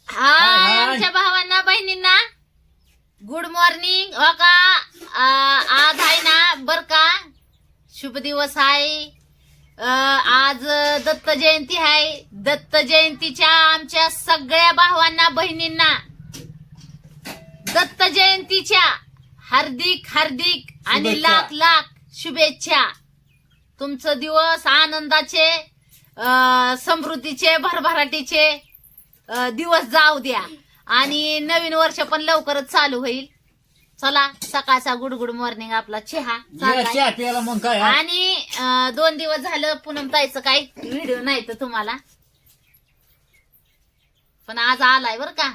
हाय आमच्या भावांना बहिणींना गुड मॉर्निंग. हो का आज आहे ना बर का शुभ दिवस आहे. आज दत्त जयंती आहे. दत्त जयंतीच्या आमच्या सगळ्या भावांना बहिणींना दत्त जयंतीच्या हार्दिक हार्दिक आणि लाख लाख शुभेच्छा. तुमचं दिवस आनंदाचे समृद्धीचे भरभराटीचे दिवस जाऊ द्या आणि नवीन वर्ष पण लवकरच चालू होईल. चला सकाळचा गुड गुड मॉर्निंग आपला चहा प्यायला मग काय आणि 2 दिवस झालं पूनम ताईचं काही व्हिडिओ नाही तर तुम्हाला पण आज आलाय बर का.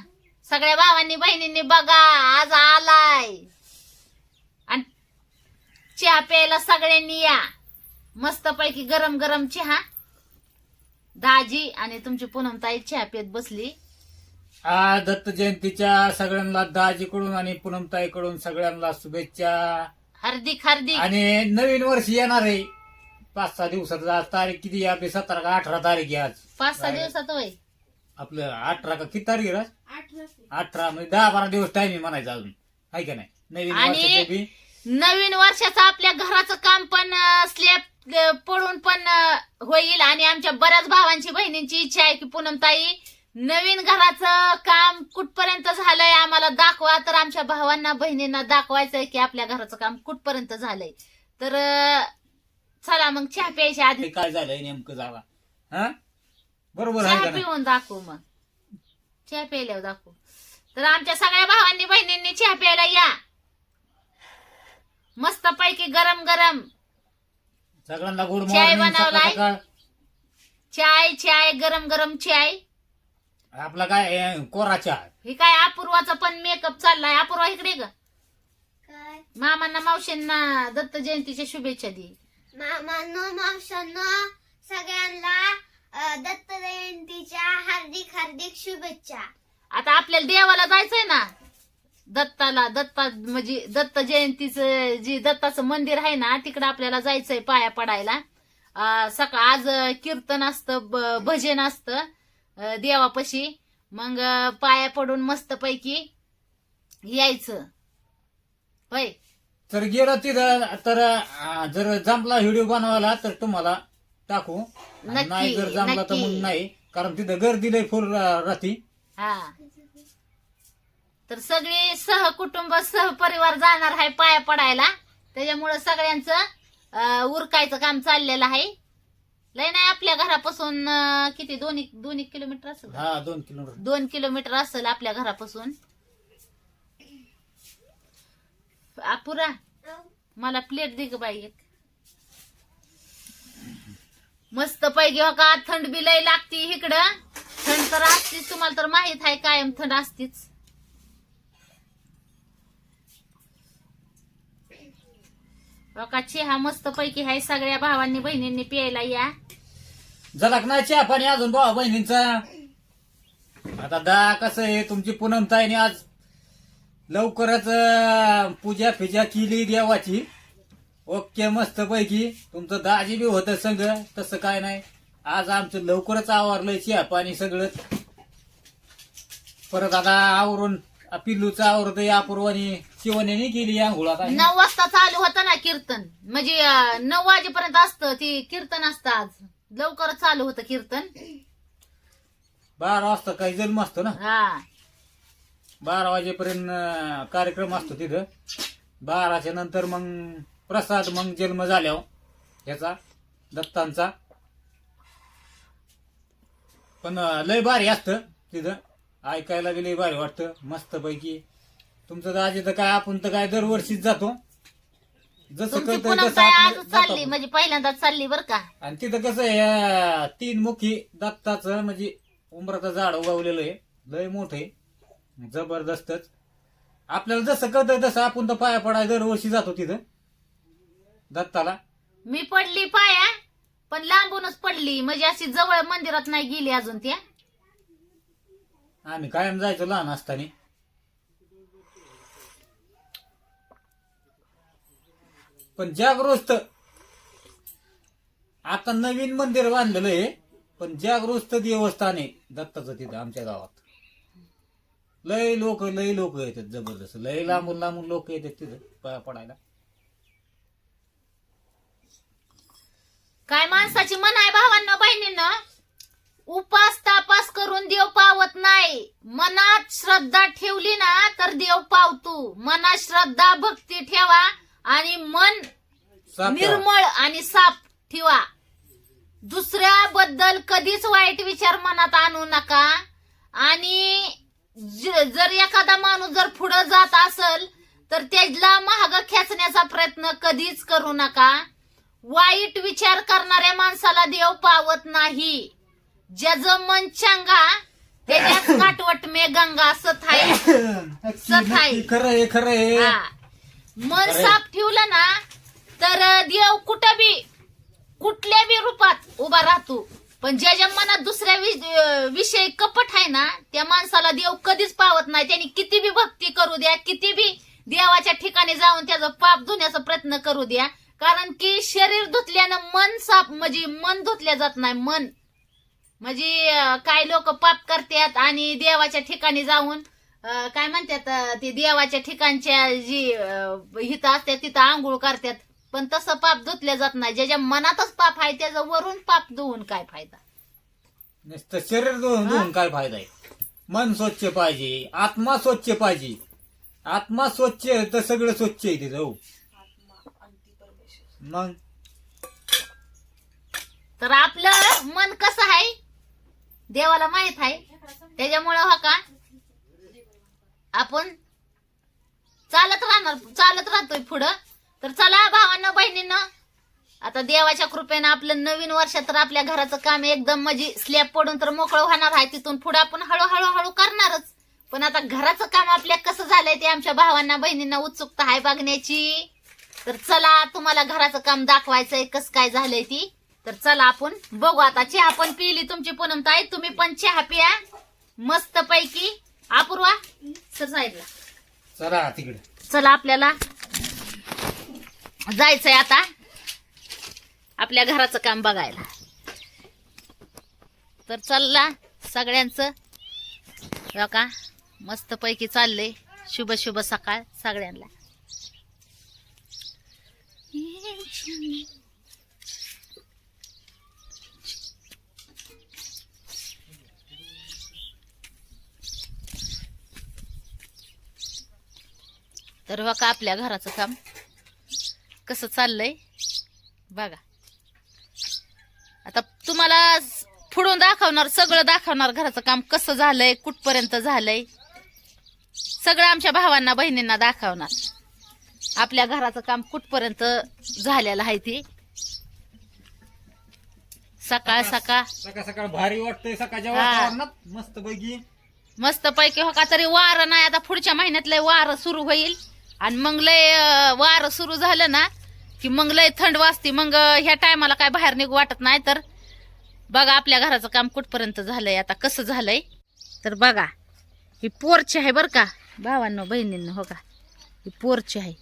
सगळ्या भावांनी बहिणींनी बघा आज आलाय आणि चहा प्यायला सगळ्यांनी या. मस्त पैकी गरम गरम चहा. दाजी आणि तुमची पूनम ताई चहा पेत बसली. आज दत्त जयंतीच्या सगळ्यांना दाजीकडून आणि पूनमताईकडून सगळ्यांना शुभेच्छा. हार्दिक हार्दिक. आणि नवीन वर्ष येणार आहे 5-6 दिवसाचा. आज तारीख किती आहे आपली? 17 का 18 तारीख आहे आज. 5-6 दिवसात होय आपलं 18 का किती तारीख आहे? 18 म्हणजे 10-12 दिवस टाइम आहे म्हणायचं अजून, आहे का नाही? नवीन वर्षाचे बी नवीन वर्षाचं आपल्या घराचं काम पण स्लॅब पडून पण होईल. आणि आमच्या बऱ्याच भावांची बहिणींची इच्छा आहे की पूनम ताई नवीन घराचं काम कुठपर्यंत झालंय आम्हाला दाखवा. तर आमच्या भावांना बहिणींना दाखवायचंय की आपल्या घराचं काम कुठपर्यंत झालंय. तर चला मग चहा प्यायच्या आधी काय झालंय नेमकं जावा. हा बरोबर आहे चहा का नाही? पिऊन दाखवू. मग चहा प्यायल्यावर दाखवू. तर आमच्या सगळ्या भावांनी बहिणींनी चहा प्यायला या. मस्त पैकी गरम गरम सगळ्यांना गुड चाय मॉर्निंग. बनवलाय. सकाळ चाय चाय गरम गरम चाय. आपला काय कोरा चहा. हे काय अपूर्वाचा पण मेकअप चाललाय. अपूर्वा इकडे ग. मामांना मावशींना दत्त जयंतीच्या शुभेच्छा दे. मामांनो मावशांनो सगळ्यांना दत्त जयंतीच्या हार्दिक हार्दिक शुभेच्छा. आता आपल्याला देवाला जायचंय ना दत्ताला. दत्ता म्हणजे दत्त जयंतीचं जे दत्ताचं मंदिर आहे ना तिकडे आपल्याला जायचंय पाया पडायला. सकाळ आज कीर्तन असतं भजन असतं देवापाशी. मग पाया पडून मस्त पैकी यायचं होय. तर गेलं तिथं तर जर जमला व्हिडिओ बनवायला तर तुम्हाला टाकू. नक्की, नाही जर जमला तर नक्की. मग नाही, कारण तिथं गर्दी लय फुल राहती. हा तर सगळे सहकुटुंब सहपरिवार जाणार आहे पाया पडायला. त्याच्यामुळे सगळ्यांचं उरकायचं काम चाललेलं आहे. लय नाही आपल्या घरापासून किती 2 किलोमीटर असेल. हा 2 किलोमीटर. 2 किलोमीटर असेल आपल्या घरापासून. अपुरा मला प्लेट दे ग बाई एक. मस्त पैकी हो का. थंड बी लय लागती इकडं. थंड तर असतीच तुम्हाला तर माहित आहे कायम थंड असतीच. हो का चहा मस्त पैकी आहे. सगळ्या भावांनी बहिणींनी प्यायला या. झाला का नाही चहा पाणी अजून भावा बहिणींचा? आता कसं आहे तुमची पूनमताईने आज लवकरच पूजा फिजा केली देवाची. ओके मस्त पैकी. तुमचं दाजी बी होतं संग. तसं काय नाही, आज आमचं लवकरच आवरलंय चहा पाणी सगळं. परत आता आवरून पिल्लूचं आवरत अपूर्वानी शिवण्याने केली आंघोळ. आता 9 वाजता चालू होतं ना कीर्तन. म्हणजे 9 वाजेपर्यंत असतं ती कीर्तन असतं. आज लवकरच चालू होतं कीर्तन. 12 वाजता काही जन्म असतो ना. हा 12 वाजेपर्यंत कार्यक्रम असतो तिथं. 12च्या नंतर मग प्रसाद. मग जन्म झाल्यावर ह्याचा दत्तांचा. पण लय भारी असतं तिथं. ऐकायला बी लय भारी वाटतं मस्त पैकी. तुमचं दाजी तर काय, आपण तर काय दरवर्षीच जातो. जसं तुमची करतोय पूनम तसं ताई आपलं आजच चालली. जातो. म्हणजे पहिल्यांदाच चालली बर का. आणि तिथं कसं आहे 3 मुखी दत्ताचं म्हणजे उंबराचं झाड उगवलेलं आहे. लय मोठं आहे जबरदस्तच. आपल्याला जसं कळतंय तसं आपण तर पाया पडायला दरवर्षी जातो तिथं दत्ताला. मी पडली पाया पण लांबूनच पडली. म्हणजे अशी जवळ मंदिरात नाही गेली अजून त्या. आम्ही कायम जायचो लहान असताना. पण जागृत आता नवीन मंदिर बांधलेलं आहे. पण जागृत देवस्थान आहे दत्ताचं तिथं आमच्या गावात. लय लोक येतात जबरदस्त, लय लांबून लांबून लोक येतात तिथं पाया पडायला. काय माणसाची मन आहे भावांना बहिणींना, उपास तापास करून देव पावत नाही. मनात श्रद्धा ठेवली ना तर देव पावतो. मनात श्रद्धा भक्ती ठेवा आणि मन साफ करा. निर्मळ आणि साफ ठेवा. दुसऱ्याबद्दल कधीच वाईट विचार मनात आणू नका. आणि जर एखादा माणूस जर पुढे जात असेल तर त्याला महाग खेचण्याचा प्रयत्न कधीच करू नका. वाईट विचार करणाऱ्या माणसाला देव पावत नाही. ज्याचं मन चांगा त्याच्यात काटवट मे गंगा सथाई सथाई. खरं आहे, खरं आहे. हा. मन साफ ठेवलं ना तर देव कुठं बी कुठल्या बी रूपात उभा राहतो. पण ज्याच्या मनात दुसऱ्या विषयी कपट आहे ना त्या माणसाला देव कधीच पावत नाही. त्यांनी किती बी भक्ती करू द्या, किती बी देवाच्या ठिकाणी जाऊन त्याचं पाप धुण्याचा प्रयत्न करू द्या. कारण की शरीर धुतल्यानं मन साफ म्हणजे मन धुतल्या जात नाही. मन म्हणजे काही लोक पाप करतात आणि देवाच्या ठिकाणी जाऊन काय म्हणतात ते देवाच्या ठिकाणच्या जी हित असतात तिथं आंघोळ करतात. पण तसं पाप धुतल्या जात नाही. ज्याच्या मनातच पाप आहे त्याचं वरून पाप धुवून काय फायदा. नुसतं शरीर धुवून काय फायदा आहे. मन स्वच्छ पाहिजे, आत्मा स्वच्छ पाहिजे. आत्मा स्वच्छ तर सगळं स्वच्छ आहे तिथं. हो मग तर आपलं मन कसं आहे देवाला माहित आहे. त्याच्यामुळं हो का आपण चालत राहतोय पुढं. तर चला भावांना बहिणींना, आता देवाच्या कृपेनं आपलं नवीन वर्षात तर आपल्या घराचं काम एकदम म्हणजे स्लॅब पडून तर मोकळं होणार आहे. तिथून पुढे आपण हळूहळू करणारच. पण आता घराचं काम आपल्या कसं झालंय ते आमच्या भावांना बहिणींना उत्सुकता आहे बघण्याची. तर चला तुम्हाला घराचं काम दाखवायचंय कसं काय झालंय ती. तर चला आपण बघू. आता चहा पण पिली तुमची पूनमताई, तुम्ही पण चहा पिया मस्त पैकी. अपूर्वा सर साईडला चला तिकडे. चला आपल्याला जायचंय आता आपल्या घराचं काम बघायला. तर चला सगळ्यांचं हो का मस्त पैकी चाललंय. शुभ शुभ सकाळ सगळ्यांना. तर हो का आपल्या घराचं काम कसं चाललंय बघा. आता तुम्हाला पुढून दाखवणार, सगळं दाखवणार घराचं काम कसं झालंय, कुठपर्यंत झालंय, सगळं आमच्या भावांना बहिणींना दाखवणार. आपल्या घराचं काम कुठपर्यंत झालेलं आहे ती. सकाळ सकाळ सकाळ भारी वाटतंय. सकाळच्या हा. वातावरणात मस्त पैकी मस्त पैकी हो का. तरी वारं नाही. आता पुढच्या महिन्यात लय वारं सुरू होईल आणि मग लय वारं सुरू झालं ना की मग लय थंड वाजते. मग ह्या टायमाला काय बाहेर निघू वाटत नाही. तर बघा आपल्या घराचं काम कुठपर्यंत झालंय, आता कसं झालंय. तर बघा ही पोर्च आहे बर का भावांनो बहिणींनो. हो का ही पोर्च आहे.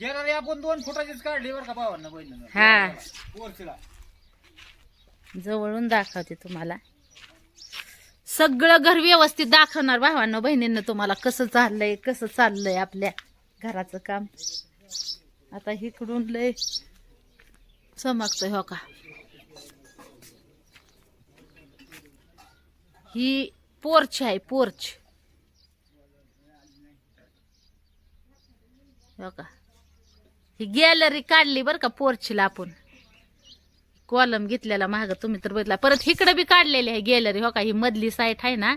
गॅलरी आपण 2 फुटाचीच काढली बरं का भावांना बहिणीनं. हा पोर्चला जवळून दाखवते तुम्हाला. सगळं घर व्यवस्थित दाखवणार भावांनो बहिणींना तुम्हाला कसं चाललंय कसं चाललंय आपल्या घराचं काम. आता इकडून लय चमकतंय हो का. ही पोर्च आहे पोर्च हो का. ही गॅलरी काढली बर का पोर्चला आपण. कॉलम घेतलेला महाग तुम्ही तर बघितला. परत इकडे बी काढलेली आहे गॅलरी हो का. ही मधली साईड आहे ना.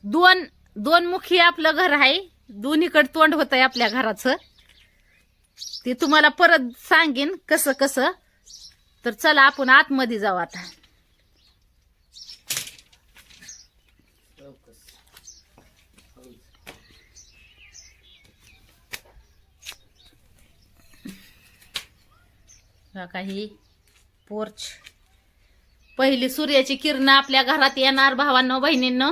दोन मुखी आपलं घर आहे. दोन्हीकडे तोंड होत आहे आपल्या घराचं. ते तुम्हाला परत सांगेन कसं कसं. तर चला आपण आतमध्ये जाऊ आता. काही पोर्च. पहिली सूर्याची किरण आपल्या घरात येणार भावांनो बहिणींनो.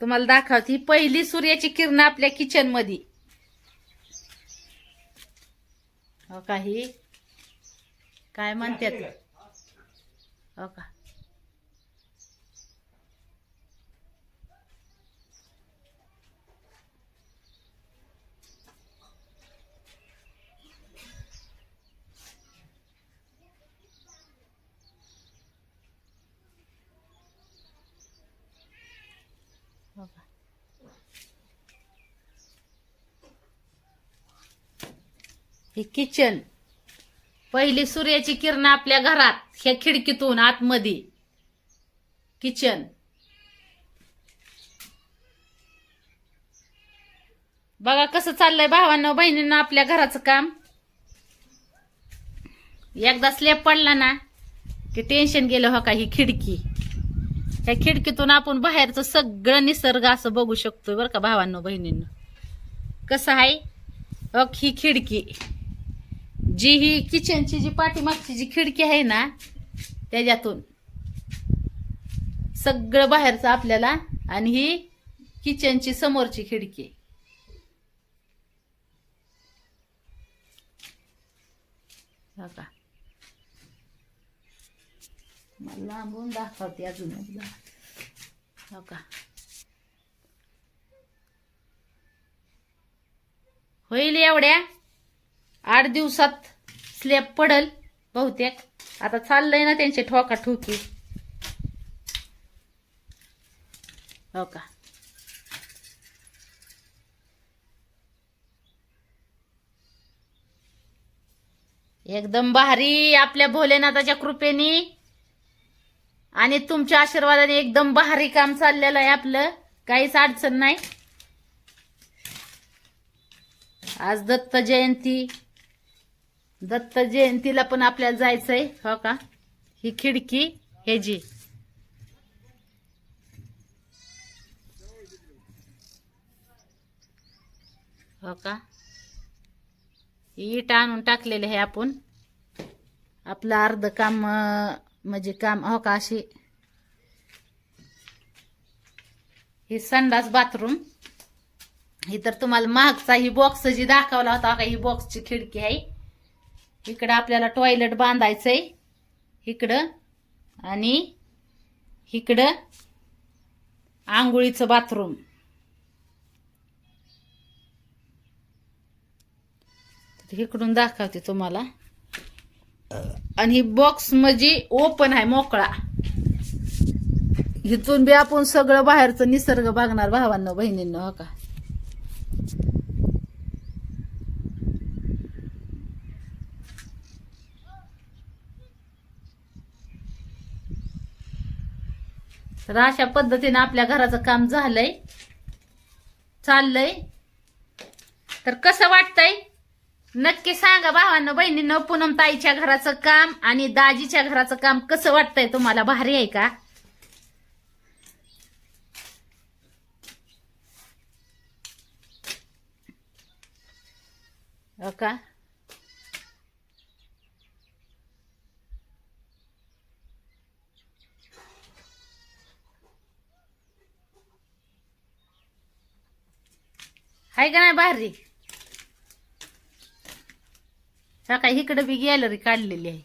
तुम्हाला दाखवते पहिली सूर्याची किरण आपल्या किचन मध्ये. हो काही काय म्हणतात हो का. हो का. हे किचन, पहिली सूर्याची किरण आपल्या घरात ह्या खिडकीतून आतमध्ये किचन. बघा कसं चाललंय भावांनो बहिणींना आपल्या घराचं काम. एकदा स्लॅब पडला ना की टेन्शन गेलं. हो का, ही खिडकी, ह्या खिडकीतून आपण बाहेरचं सगळं निसर्ग असं बघू शकतोय बरं का भावांनो बहिणींना. कसं आहे ही खिडकी, जी ही किचनची जी पाठीमागची जी खिडकी आहे ना त्याच्यातून सगळं बाहेरचं आपल्याला, आणि ही किचनची समोरची खिडकी. हो का, मला लांबून दाखवते अजून एकदा. हो का, होईल एवढ्या 8 दिवसात स्लॅब पडल बहुतेक. आता चाललंय ना त्यांचे ठोका ठोकी. हो का, एकदम भारी आपल्या भोलेनाथाच्या कृपेने आणि तुमच्या आशीर्वादाने एकदम भारी काम चाललेलं आहे आपलं. काहीच अडचण नाही. आज दत्त जयंती, दत्त जयंतीला पण आपल्याला जायचंय. हो का, ही खिडकी हे जी हो का, इट आणून टाकलेले आहे आपण. आपलं अर्ध काम म्हणजे काम. हो का, अशी ही संडास बाथरूम. ही तर तुम्हाला मागचा ही बॉक्स जी दाखवला होता का, ही बॉक्सची खिडकी आहे. इकडं आपल्याला टॉयलेट बांधायचंय इकडं, आणि इकडं आंघोळीचं बाथरूम. इकडून दाखवते तुम्हाला. आणि ही बॉक्स म्हणजे ओपन आहे, मोकळा. इथून बी आपण सगळं बाहेरचं निसर्ग बघणार भावांनो बहिणींनो. हो का, तर अशा पद्धतीने आपल्या घराचं काम झालंय, चाललंय. तर कसं वाटतंय नक्की सांगा भावांनो बहिणींनो. पूनम ताईच्या घराचं काम आणि दाजीच्या घराचं काम कसं वाटतंय तुम्हाला? भारी आहे का? हो का, हाय का नाही भारी? सकाळी इकडे बी गॅलरी काढलेली आहे,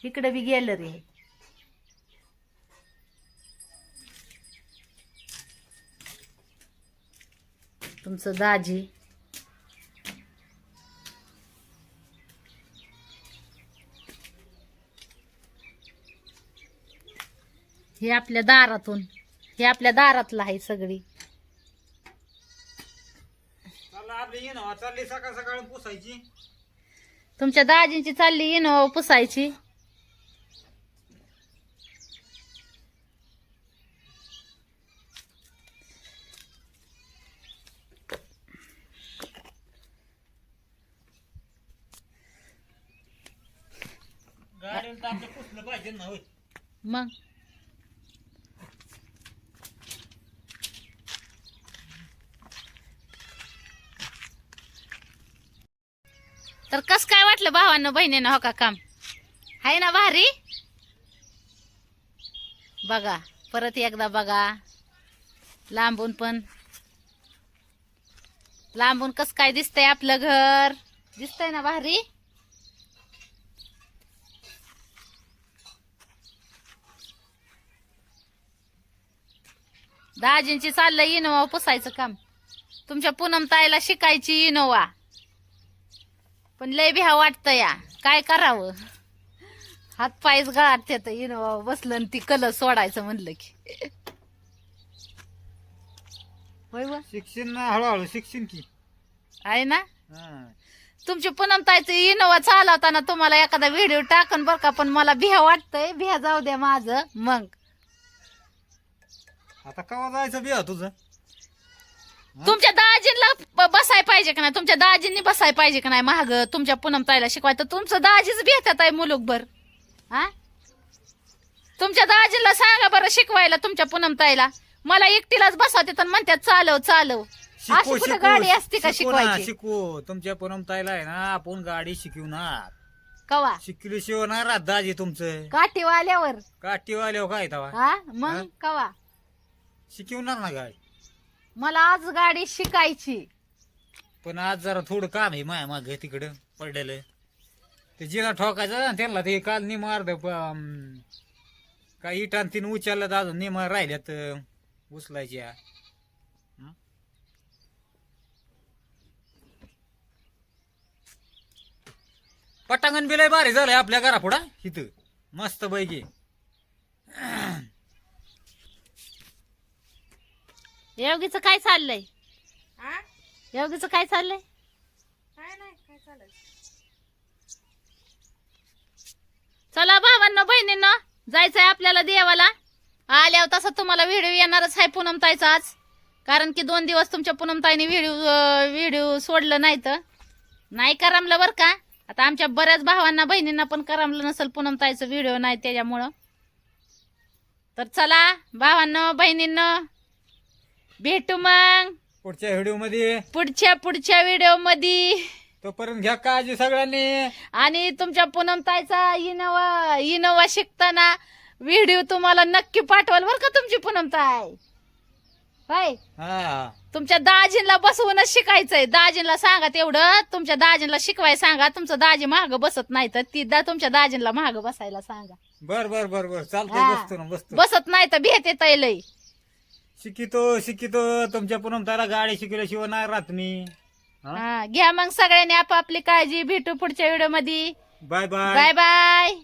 इकडे बी गॅलरी आहे. तुमचं दाजी, हे आपल्या दारातून, हे आपल्या दारातलं आहे सगळी. चालली सकाळ सकाळ पुसायची. तुमच्या दाजींची चालली इनो पुसायची. गाडीला तर आपलं पुसलं पाहिजे ना. होय, मग तर कस काय वाटलं भावांना बहिणीनं? हो का, काम आहे ना भारी? बघा परत एकदा बघा लांबून, पण लांबून कस काय दिसतंय आपलं घर. दिसतंय ना भारी? दाजींची चाललंय इनोवा पुसायचं काम. तुमच्या पूनम ताईला शिकायची इनोवा, पण लय भ्या वाटतं या. काय करावं, हात पायच गळात येत. इनोवा बसलं ती कलर सोडायचं म्हणलं की. होय व? शिक्षण ना हळूहळू शिक्षण की. आहे ना. हा. तुमची पूनम ताईचं इनोवा चालवताना तुम्हाला एखादा व्हिडिओ टाकन बर का, पण मला भिया वाटतंय. भिया जाऊ द्या माझं मग. आता केव्हा जायचं बिया तुझं? तुमच्या दाजींना बसाय पाहिजे का नाही, तुमच्या दाजींनी बसाय पाहिजे का नाही महाग तुमच्या पूनम ताईला शिकवाय, तर तुमचं दाजीच भेटत आहे मुलुकभर. हा, तुमच्या दाजीला सांगा बरं शिकवायला तुमच्या पूनम ताईला. मला एकटीलाच बसवते तर म्हणतात चालव चालव. अशी कुठं गाडी असते का शिकवायची? शिकू. तुमच्या पूनम ताईला आहे ना आपण गाडी शिकवणार. कवा शिकल्याशिवाय ना राहत दाजी तुमचं. काठीवाल्यावर. काठीवाल्यावर काय तवा हा मग कवा शिकवणार ना गाडी. मला आज गाडी शिकायची. पण आज जरा थोडं काम आहे माया माग तिकडं पडलेलं. ते जिना ठोकायचं आणि त्यांना ते काल निमार काही इटान तीन उचललं तर अजून निमार राहिल्यात उचलायच्या. पटांगण बिलय भारी झालंय आपल्या घरापुढं इथं मस्त पैकी. योगीचं काय चाललंय? योगीचं काय चाललंय? चला भावांनो बहिणींनो, जायचंय आपल्याला देवाला. आल्यावर तसा तुम्हाला व्हिडिओ येणारच आहे पूनम ताईचा आज, कारण की 2 दिवस तुमच्या पूनम ताईने व्हिडिओ सोडलं नाही तर नाही करमलं बर का. आता आमच्या बऱ्याच भावांना बहिणींना पण करमलं नसेल पूनम ताईचं व्हिडिओ नाही त्याच्यामुळं. तर चला भावांनो बहिणींनो, भेटू मग पुढच्या व्हिडिओ मध्ये. पुढच्या व्हिडिओ मध्ये. तोपर्यंत घ्या काळजी सगळ्यांनी. आणि तुमच्या पूनम ताईचा इनोवा शिकताना व्हिडिओ तुम्हाला नक्की पाठवाल बर का तुमची पूनम ताई. होय, हा, तुमच्या दाजींना बसवूनच शिकायचंय. दाजींला सांगा तेवढं, तुमच्या दाजींला शिकवाय सांगा. तुमचं दाजी महाग बसत नाही तर ती तुमच्या दाजींला महाग बसायला सांगा. बर बर बर बर चालतंय. हा. बसतो ना बसतो. बसत नाही तर भेट येत लय. शिकितो तुमच्या पूनम ताईला गाडी शिकल्याशिवाय नाही राहत मी. हा, घ्या मग सगळ्यांनी आपापली काळजी. भेटू पुढच्या व्हिडिओ मध्ये. Bye bye. Bye bye.